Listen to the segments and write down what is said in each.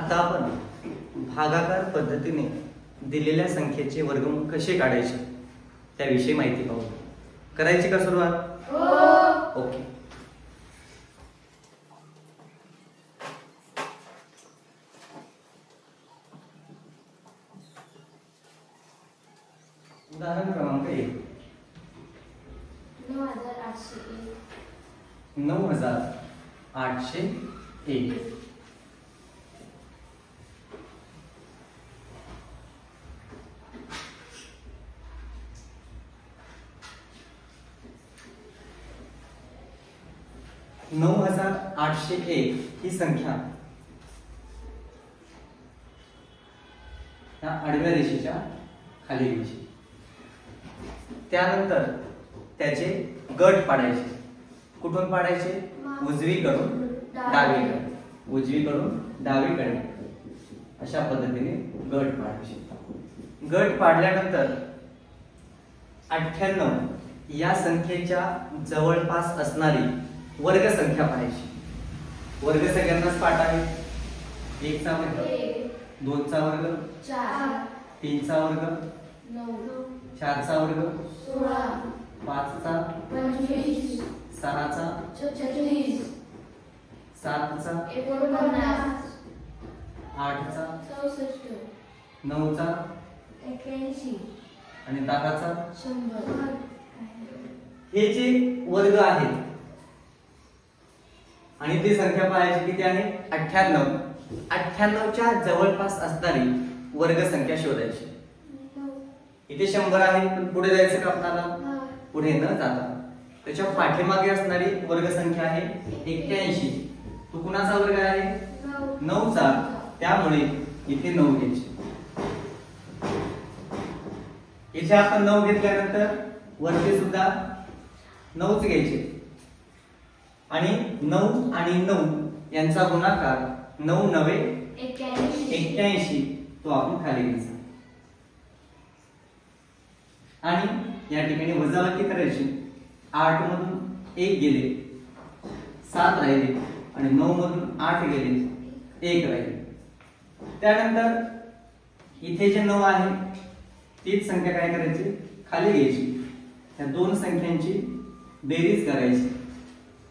आता आपण भागाकार पद्धतीने दिलेल्या संख्येचे वर्गमूळ कसे काढायचे त्याविषयी माहिती पाहू. करायची का सुरुवात? हो. ओके. उदाहरण क्रमांक 1 9801. 9801 ही संख्या या आडव्या रेषेच्या खाली घ्यायची. त्यानंतर त्याचे गट पाडायचे. कुठून पाडायचे? उजवीकडून डावीकडे, उजवीकडून डावीकडे अशा पद्धतीने गट पाडायचे. गट पाडल्यानंतर 98 या संख्येच्या जवळपास असणारी वर्ग संख्या पाहायची. वर्ग सगळ्यांनाच पाठ आहे. 1 चा वर्ग, 2 चा वर्ग, 3 चा वर्ग, 4 चा वर्ग, 5 चा, 6 चा, 7 चा, 8 चा, 9 चा आणि 10 चा. हे जे वर्ग आहेत आणि ती संख्या पाहायची किती आहे? 98. 98 च्या जवळपास असणारी वर्ग संख्या शोधायची. इथे 100 आहे पण पुढे जायचं का आपल्याला? पुढे न जाता त्याच्या पाठीमागे असणारी वर्ग संख्या आहे 81. तो कुणाचा वर्ग आहे? 9 चा. त्यामुळे इथे 9 घ्यायचे. इथे आपण 9 घेतल्यानंतर वरती सुद्धा 9च घ्यायचे आणि 9 आणि 9 यांचा गुणाकार 9 × 9 = 81. तो आपण खाली घ्यायचा आणि या ठिकाणी वजाबाकी करायची. 8 मधून 1 गेले, 7 राहिले आणि 9 मधून 8 गेले, 1 राहिले. त्यानंतर इथे जे 9 आहे तीच संख्या काय करायची? खाली घ्यायची. त्या दोन संख्यांची बेरीज करायची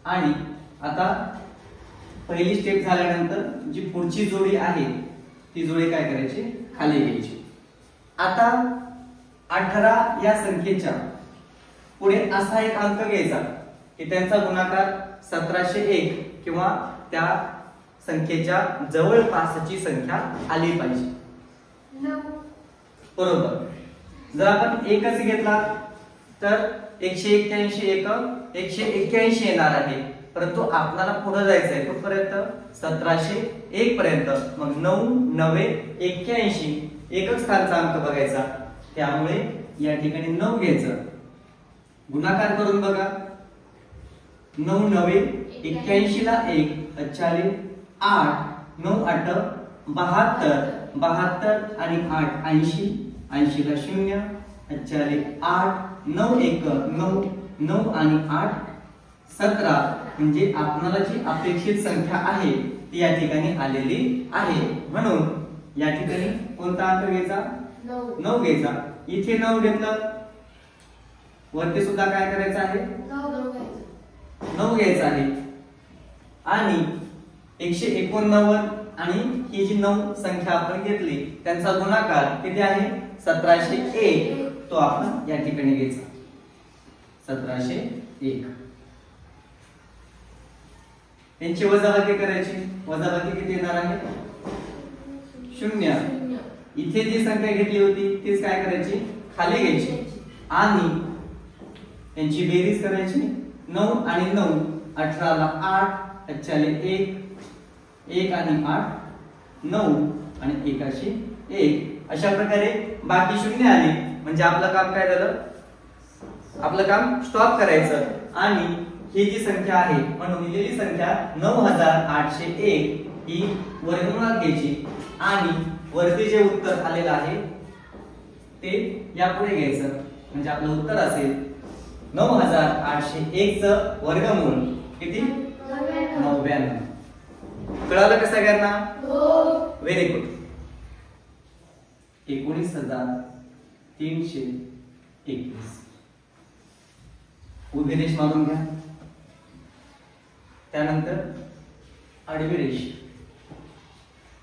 आणि आता पहिली स्टेप झाल्यानंतर जी पुढची जोडी आहे ती जोडी काय करायची? खाली घ्यायची. आता 18 या संख्येच्या पुढे असा एक अंक घ्यायचा की त्यांचा गुणाकार 1701 किंवा त्या संख्येच्या जवळपासची संख्या आली पाहिजे. बरोबर. जर आपण एकच घेतला तर 181 181 येणार आहे, परंतु आपल्याला पुढे जायचं आहे कुठपर्यंत? 1701 पर्यंत. मग 9 × 9 = 81. एकक स्थानचा अंक बघायचा. त्यामुळे या ठिकाणी 9 घ्यायचं. गुणाकार करून बघा. 9 × 9 = 81 ला 1 40 8 9 8 72 72 आणि 8 80 80 ला 0 40 8 9 1 9 9 आणि 8 17. म्हणजे आपल्याला जी अपेक्षित संख्या आहे ती या ठिकाणी आलेली आहे. म्हणून या ठिकाणी कोणता अंक घ्यायचा? 9 घ्यायचा. इथे 9 घेतलं, वरती सुद्धा काय करायचं आहे? 9 घ्यायचा आहे. आणि 189 आणि ही जी 9 संख्या आपण घेतली त्यांचा गुणाकार किती आहे? 1701. तो आपण या ठिकाणी घ्यायचा. 1701. यांची वजाबाकी करायची. वजाबाकी किती येणार आहे? 0. इथे जी संख्या घेतली होती तीच काय करायची? खाली घ्यायची आणि यांची बेरीज करायची. 9 आणि 9 18 ला 8 40 1 1 आणि 8 9 आणि 1 अशा प्रकारे बाकी 0 आली म्हणजे आपलं काम काय झालं? आपलं काम स्टॉप करायचं. आणि ही जी संख्या आहे म्हणून दिलेली संख्या 9801 ही वर्गमुळात घ्यायची आणि वरती जे उत्तर आलेलं आहे ते यापुढे घ्यायचं. म्हणजे आपलं उत्तर असेल 9801 चं वर्गमूळ किती? 99. कळालं का सगळ्यांना? हो. Very good. 19,321. उभी रेष मारून घ्या. त्यानंतर आडवी रेष.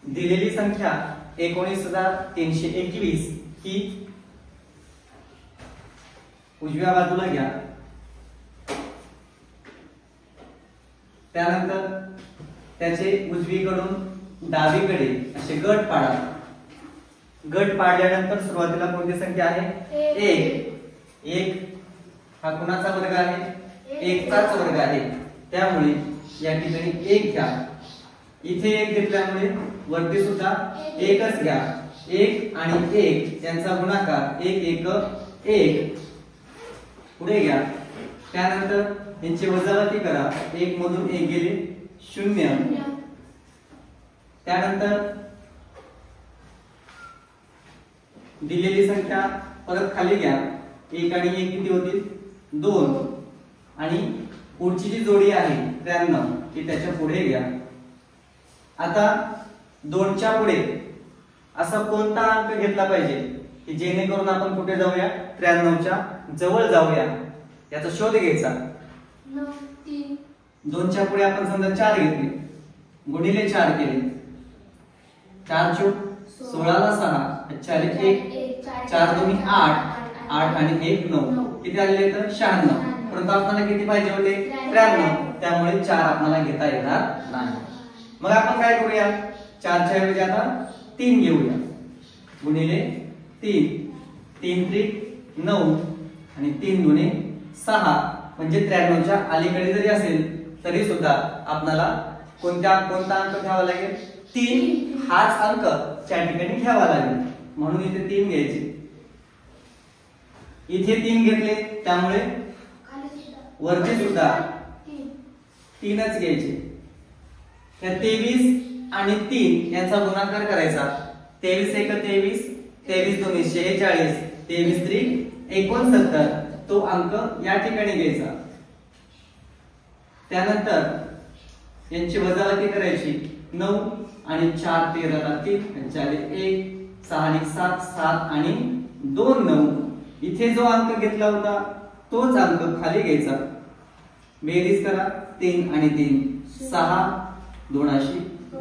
दिलेली संख्या 19,321 ही उजव्या बाजूला घ्या. त्यानंतर त्याचे उजवीकडून डावीकडे असे गट पाडा. गट पाडल्यानंतर सुरुवातीला कोणती संख्या आहे? 1. 1 हा कुणाचा वर्ग आहे? 1 चाच वर्ग आहे. त्यामुळे या ठिकाणी 1 घ्या. इथे 1 घेतल्यामुळे वरती सुद्धा 1च घ्या. 1 आणि 1 यांचा गुणाकार 1 1 1. पुढे घ्या. त्यानंतर यांची वजाबाकी करा. 1 मधून 1 गेले 0. त्यानंतर दिलेली संख्या परत खाली घ्या. 1 आणि 1 किती होतील? 2. आणि पुढची जी जोडी आहे 93 ती त्याच्या पुढे घ्या. आता 2च्या पुढे असा कोणता अंक घेतला पाहिजे की जेणेकरून आपण कुठे जाऊया? 93च्या जवळ जाऊया. याचा शोध घ्यायचा. 2च्या पुढे आपण समजा 4 घेतले, गुणिले 4 केले. 4 चूक 16 ला 6 4 1 4 2 8 8 आणि 1 9 किती आले तर 96. परंतु आपल्याला किती पाहिजे होते? 93. त्यामुळे 4 आपल्याला घेता येणार नाही. मग आपण काय करूया? 4 च्या ऐवजी आता 3 घेऊया. गुणिले 3 3 त्रिक 9 आणि 3 दुणे 6 म्हणजे 93च्या अलीकडे जरी असेल तरी सुद्धा आपल्याला कोणता अंक घ्यावा लागेल? 3 हाच अंक त्या ठिकाणी घ्यावा लागेल. म्हणून इथे 3 घ्यायचे. इथे 3 घेतले त्यामुळे वरती सुद्धा 3च घ्यायचे. त्या 23 आणि 3 यांचा गुणाकार करायचा. 23 1 23 23 2 46 23 3 69 तो अंक या ठिकाणी घ्यायचा. त्यानंतर यांची वजाबाकी करायची. 9 आणि 4 13 3 4 1 6 आणि 7 7 आणि 2 9. इथे जो अंक घेतला होता तोच अंक खाली घ्यायचा. बेरीज करा. 3 आणि 3 6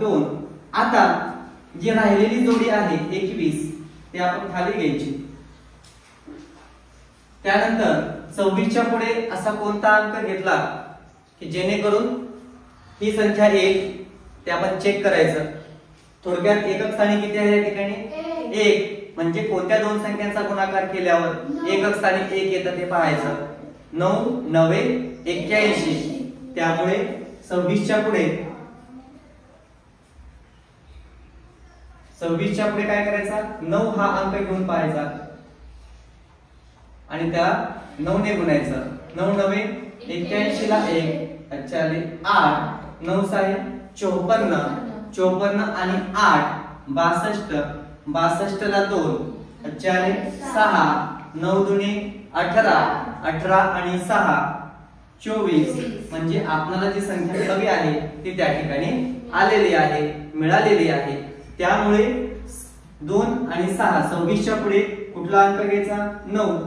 2 आता जी राहिलेली जोडी आहे 21 ते आपण खाली घ्यायची. त्यानंतर 26च्या पुढे असा कोणता अंक घेतला की जेणेकरून ही संख्या 1 ते आपण चेक करायचं. थोडक्यात एकक स्थानी किती आहे या ठिकाणी? 1. म्हणजे कोणत्या दोन संख्यांचा गुणाकार केल्यावर एकक स्थानी 1 येतं ते पाहायचं. 9 9 81. त्यामुळे 26च्या पुढे काय करायचा? 9 हा अंक घेऊन पाहायचा आणि त्याला 9 ने गुणायचं. 9 9 81 ला 1 40 8 9 6 54 54 आणि 8 62 62 ला 2 40 6 9 दुणे 18 18 आणि 6 24. म्हणजे आपल्याला जी संख्या हवी आहे ती त्या ठिकाणी आलेली आहे, मिळालेली आहे. त्यामुळे 2 आणि 6 26च्या पुढे कुठला अंक घ्यायचा? 9.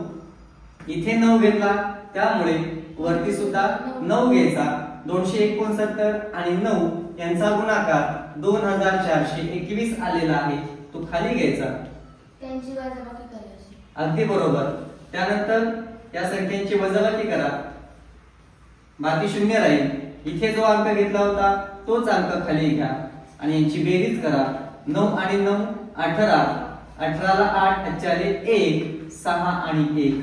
इथे 9 घेतला त्यामुळे वरती सुद्धा 9 घ्यायचा. 269 आणि 9 यांचा गुणाकार 2421 आलेला आहे, तो खाली घ्यायचा. त्यांची वजाबाकी करायची. अगदी बरोबर. त्यानंतर या संख्यांची वजाबाकी करा, बाकी 0 राहील. इथे जो अंक घेतला होता तोच अंक खाली घ्या आणि यांची बेरीज करा. 9 आणि 9 18 18 ला 8 40 1 6 आणि 1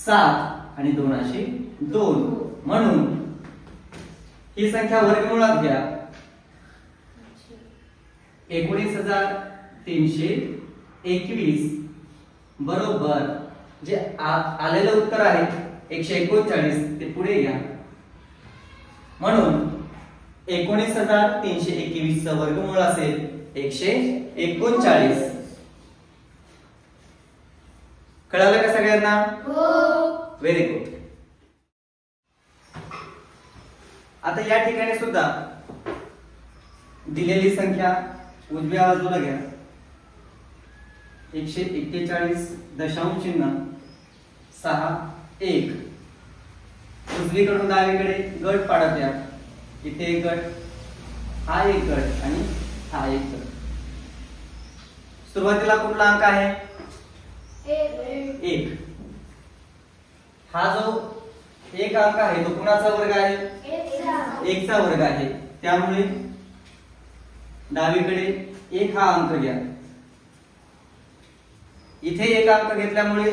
7 आणि 2 अशी 2. म्हणून ही संख्या वर्गमुळात घ्या. 19,321 बरोबर जे आलेलं उत्तर आहे 139 ते पुढे घ्या. म्हणून 19,321 चा वर्गमूळ असेल 139. कळालं का सगळ्यांना? हो. Very good. आता या ठिकाणी सुद्धा दिलेली संख्या उजव्या बाजूला घ्या 141.61 उजवीकडून डावीकडे गट पाडत या. इथे एक गट, हा एक गट आणि हा एक गट. सुरुवातीला कुठला अंक आहे? 1. हा जो एक अंक आहे तो कुणाचा वर्ग आहे? 1 चा वर्ग आहे. त्यामुळे डावीकडे 1 हा अंक घ्या. इथे 1 अंक घेतल्यामुळे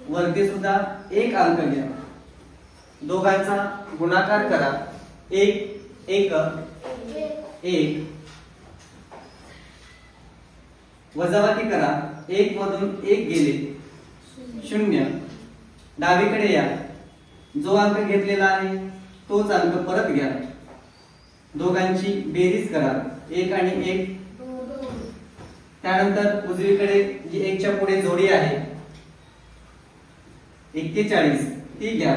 वरती सुद्धा 1 अंक घ्या. दोघांचा गुणाकार करा. 1 1 1 वजाबाकी करा. 1 मधून 1 गेले 0. डावीकडे या. जो अंक घेतलेला आहे तोच अंक परत घ्या. दोघांची बेरीज करा. 1 आणि 1. त्यानंतर उजवीकडे जी 1 च्या पुढे जोडी आहे 41 ती घ्या.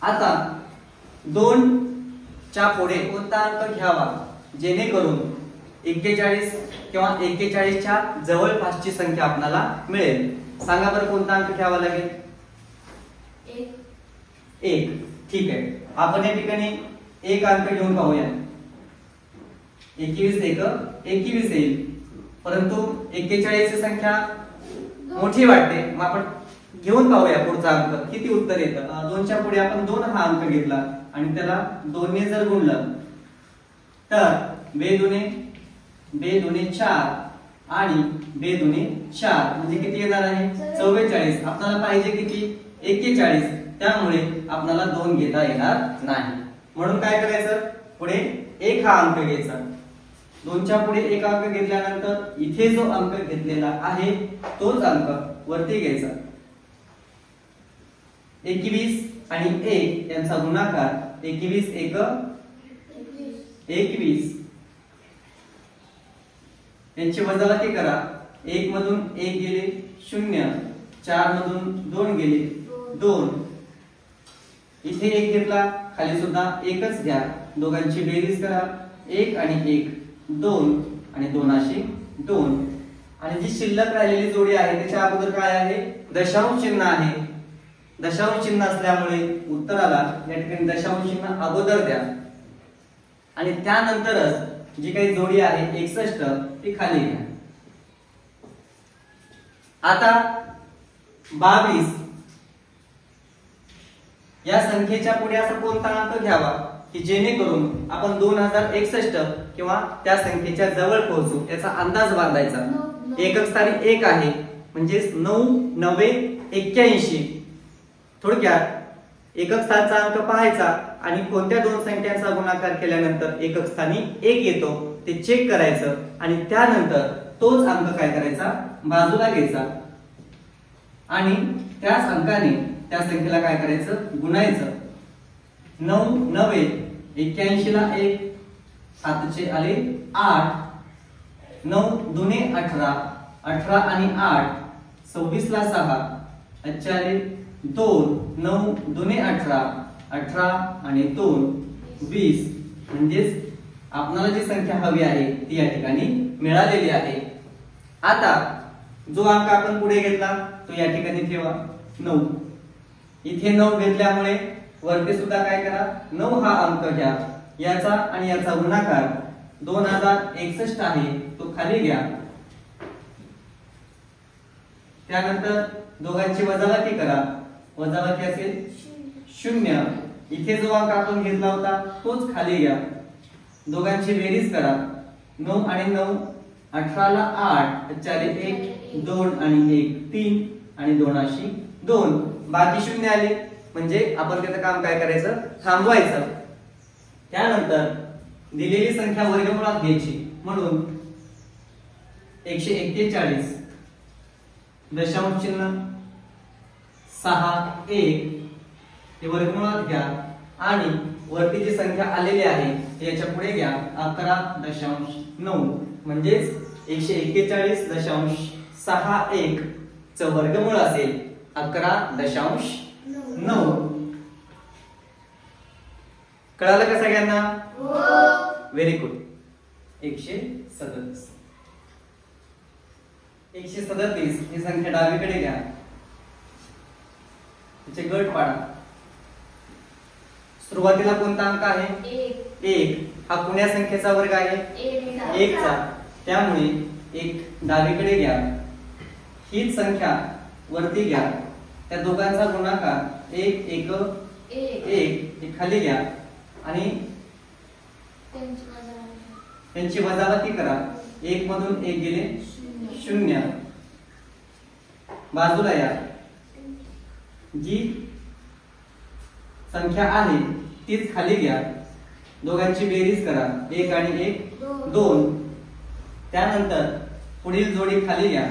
आता 2 च्या पुढे कोणता अंक घ्यावा जेणेकरून 41 किंवा 41 च्या जवळपासची संख्या आपल्याला मिळेल? सांगा बरं कोणता अंक घ्यावा लागेल? 1. ठीक आहे. आपण या ठिकाणी 1 अंक घेऊन पाहूया. 21 1 21 येईल. परंतु 41 ची संख्या मोठी वाटते. मग आपण घेऊन पाहूया पुढचा अंक किती उत्तर येतं. 2 च्या पुढे आपण 2 हा अंक घेतला आणि त्याला 2 ने जर गुणलं तर 2 दुने 4 आणि 2 दुने 4 म्हणजे किती येणार आहे? 44. आपल्याला पाहिजे किती? 41. त्यामुळे आपल्याला 2 घेता येणार नाही. म्हणून काय करायचं? पुढे 1 हा अंक घ्यायचा. 2 च्या पुढे 1 अंक घेतल्यानंतर इथे जो अंक घेतलेला आहे तोच अंक वरती घ्यायचा. 21 आणि 1 यांचा गुणाकार 21 1 21. यांची वजाबाकी करा. 1 मधून 1 गेले 0. 4 मधून 2 गेले 2. इथे 1 घेतला, खाली सुद्धा 1च घ्या. दोघांची बेरीज करा. 1 आणि 1 2 आणि 2 अशी 2. आणि जी शिल्लक राहिलेली जोडी आहे त्याच्या अगोदर काय आहे? दशांश चिन्ह आहे. दशांश चिन्ह असल्यामुळे उत्तराला या ठिकाणी दशांश चिन्ह अगोदर द्या आणि त्यानंतरच जी काही जोडी आहे 61 ती खाली घ्या. आता 22 या संख्येच्या पुढे असा कोणता अंक घ्यावा की जेणेकरून आपण 2061 किंवा त्या संख्येच्या जवळ पोहोचू याचा अंदाज बांधायचा. एकक स्थानी 1 आहे म्हणजे 9 9 81. थोडक्यात एकक स्थानचा अंक पाहायचा आणि कोणत्या 2 संख्यांचा गुणाकार केल्यानंतर एकक स्थानी 1 येतो ते चेक करायचं आणि त्यानंतर तोच अंक काय करायचा? बाजूला घ्यायचा आणि त्याच अंकाने त्या संख्येला काय करायचं? गुणायचं. 9 9 81 ला 1 7 आले 8. 9 दुने 18 18 आणि 8 26 ला 6 अच्छे आले 2. 9 दुने 18 18 आणि 2 20. म्हणजेच आपल्याला जी संख्या हवी आहे ती या ठिकाणी मिळालेली आहे. आता जो अंक आपण पुढे घेतला तो या ठिकाणी ठेवा 9. इथे 9 घेतल्यामुळे वरती सुद्धा काय करा? 9 हा अंक घ्या. याचा आणि याचा गुणाकार 2061 आहे तो खाली घ्या. त्यानंतर दोघांची वजाबाकी करा. वजाबाकी असेल 0. इथे जो अंक आपण घेतला होता तोच खाली घ्या. दोघांची बेरीज करा. 9 आणि 9 18 ला 8 चाले 1 2 आणि 1 3 आणि 2 अशी 2. बाकी 0 आले म्हणजे आपण त्याचं काम काय करायचं? थांबवायचं. त्यानंतर दिलेली संख्या वर्गमुळात घ्यायची म्हणून 141 दशांश चिन्ह 6 1 हे वर्गमुळात घ्या आणि वरती जी संख्या आलेली आहे याच्या पुढे घ्या 11.9 म्हणजेच 141.61 च वर्गमूळ असेल 11.9. कळालं का सगळ्यांना? Very good. 137. 137 ही संख्या डावीकडे घ्या, तिचे गट पाडा. सुरुवातीला कोणता अंक आहे? 1. हा कोण्या संख्येचा वर्ग आहे? 1 चा. त्यामुळे 1 डावीकडे घ्या, हीच संख्या वरती घ्या, त्या दोघांचा गुणाकार 1 1 1 खाली घ्या आणि त्यांची वजाबाकी करा. 1 मधून 1 गेले 0. बाजूला या, जी संख्या आहे तीच खाली घ्या, दोघांची बेरीज करा. 1 आणि 1 2. त्यानंतर पुढील जोडी खाली घ्या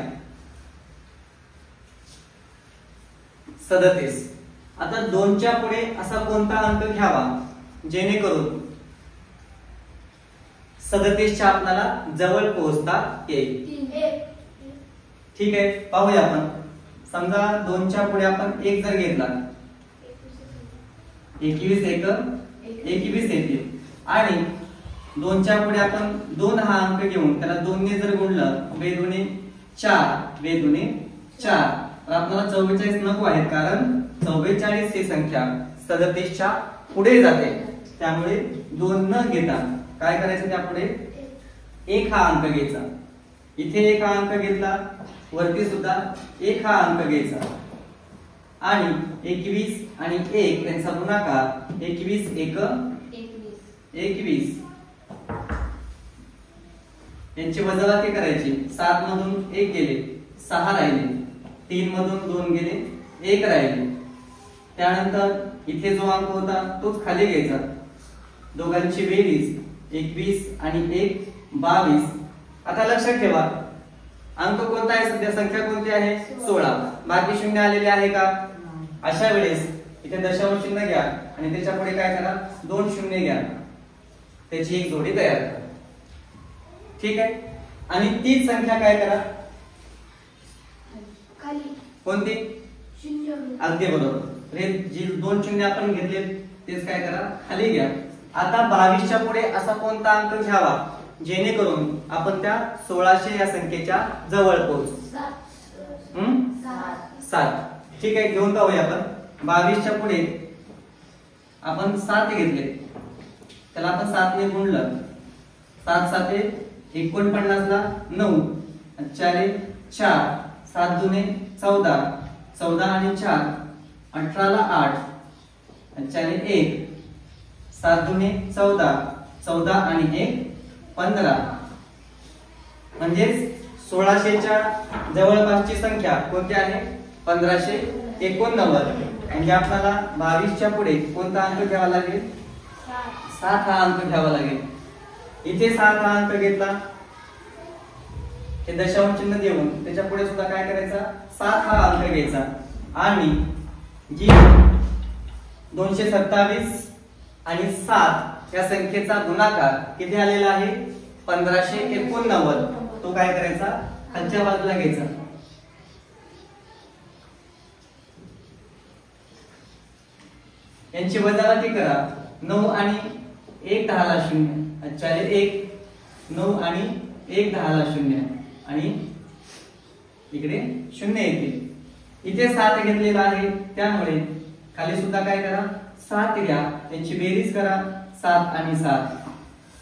37. आता 2च्या पुढे असा कोणता अंक घ्यावा जेणेकरून 37 च्या आपल्याला जवळ पोहोचता येईल? ठीक आहे, पाहूया आपण. समजा 2च्या पुढे आपण 1 जर घेतला, 21 1 21 येते. आणि 2च्या पुढे आपण 2 हा अंक घेऊन त्याला 2 ने जर गुणलं, 2 दुणे 4 2 दुणे 4. तर आपल्याला 44 नको आहेत, कारण 44 ही संख्या 37 च्या पुढे जाते. त्यामुळे 2 न घेता काय करायचं, त्यापुढे 1 हा अंक घ्यायचा. इथे 1 हा अंक घेतला, वरती सुद्धा 1 हा अंक घ्यायचा आणि 21 आणि 1 यांचा गुणाकार 21 1 21. यांची वजाबाकी करायची. 7 मधून 1 गेले 6 राहिले, 3 मधून 2 गेले 1 राहिले. त्यानंतर इथे जो अंक होता तोच खाली घ्यायचा, दोघांची बेरीज 21 आणि 1 22. आता लक्षात ठेवा, अंक कोणता आहे सध्या, संख्या कोणती आहे? 16. बाकी शून्य आलेले आहे का? अशा वेळेस इथे दशांश चिन्ह घ्या आणि त्याच्या पुढे काय करा, 2 शून्य घ्या, त्याची एक जोडी तयार करा. ठीक आहे. आणि तीच संख्या काय करा, कोणती? अगदी बरोबर. हे जी 2 शून्य आपण घेतले तेच काय करा, खाली घ्या. आता 22च्या पुढे असा कोणता अंक घ्यावा जेणेकरून आपण त्या 1600 या संख्येच्या जवळ पोहोचू? 7. ठीक आहे, घेऊन पाहूया आपण. 22च्या पुढे आपण 7 घेतले, त्याला आपण 7 ने गुणलं. 7 7 49 ला 9, 4 4, 7 दुने 14, 14 आणि 4 18 ला 8, 4 1, 7 दुने 14, 14 आणि 1 15. म्हणजेच 1600च्या जवळपासची संख्या कोणती आहे? 1589. म्हणजे आपल्याला 22च्या पुढे कोणता अंक घ्यावा लागेल? 7 हा अंक घ्यावा लागेल. इथे 7 हा अंक घेतला, हे दशांश चिन्ह देऊन त्याच्या पुढे सुद्धा काय करायचा, 7 हा अंक घ्यायचा. आणि जी 227 आणि 7 या संख्येचा गुणाकार किती आलेला आहे? 1589. तो काय करायचा, खालच्या बाजूला घ्यायचा. यांची वजाबाकी करा. 9 आणि 1 10 ला 0, 4 1, 9 आणि 1 10 ला 0 आणि इकडे 0 येते. इथे 7 घेतलेला आहे, त्यामुळे खाली सुद्धा काय करा, 7 घ्या, त्यांची बेरीज करा. 7 आणि 7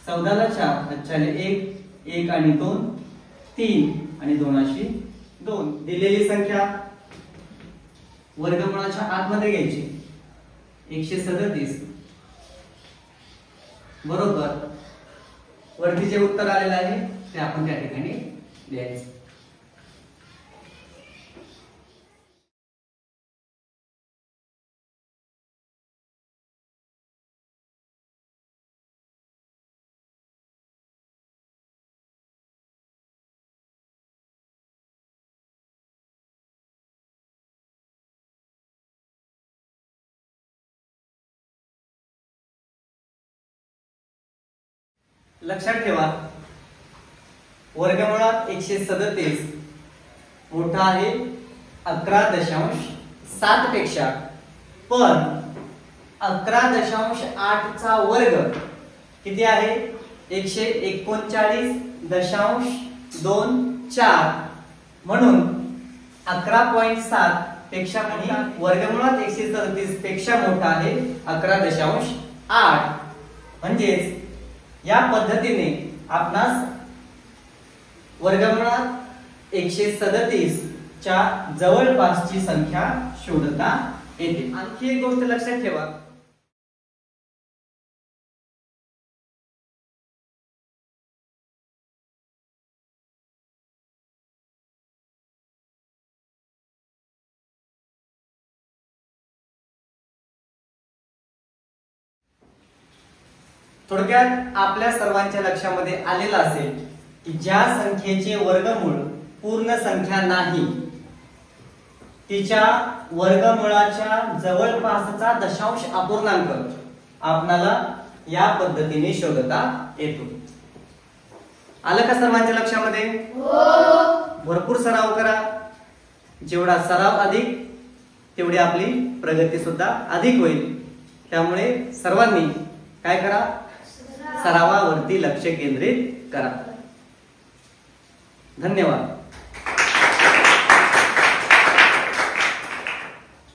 14 ला 4, 4 1, 1 आणि 2 3 आणि 2 अशी 2. दिलेली संख्या वर्गमूळाच्या आतमध्ये घ्यायची. 137 बरोबर वरती जे उत्तर आलेलं आहे ते आपण त्या ठिकाणी लिहायचं. लक्षात ठेवा, वर्गमुळात 137 मोठा आहे 11.7 पेक्षा, पण 11.8 चा वर्ग किती आहे? 139.24 म्हणून 11.7 पेक्षा मोठा, वर्गमुळात 137 पेक्षा मोठा आहे 11.8. म्हणजेच या पद्धतीने आपणास वर्गमुळात 137 च्या जवळपासची संख्या शोधता येते. आणखी एक गोष्ट लक्षात ठेवा, थोडक्यात आपल्या सर्वांच्या लक्षामध्ये आलेलं असेल की ज्या संख्येचे वर्गमूळ पूर्ण संख्या नाही तिच्या वर्गमुळाच्या जवळपासचा दशांश अपूर्णांक आपणाला या पद्धतीने शोधता येतो. आलं का सर्वांच्या लक्षामध्ये? भरपूर सराव करा. जेवढा सराव अधिक तेवढी आपली प्रगती सुद्धा अधिक होईल. त्यामुळे सर्वांनी काय करा, सरावावरती लक्ष केंद्रित करा. धन्यवाद.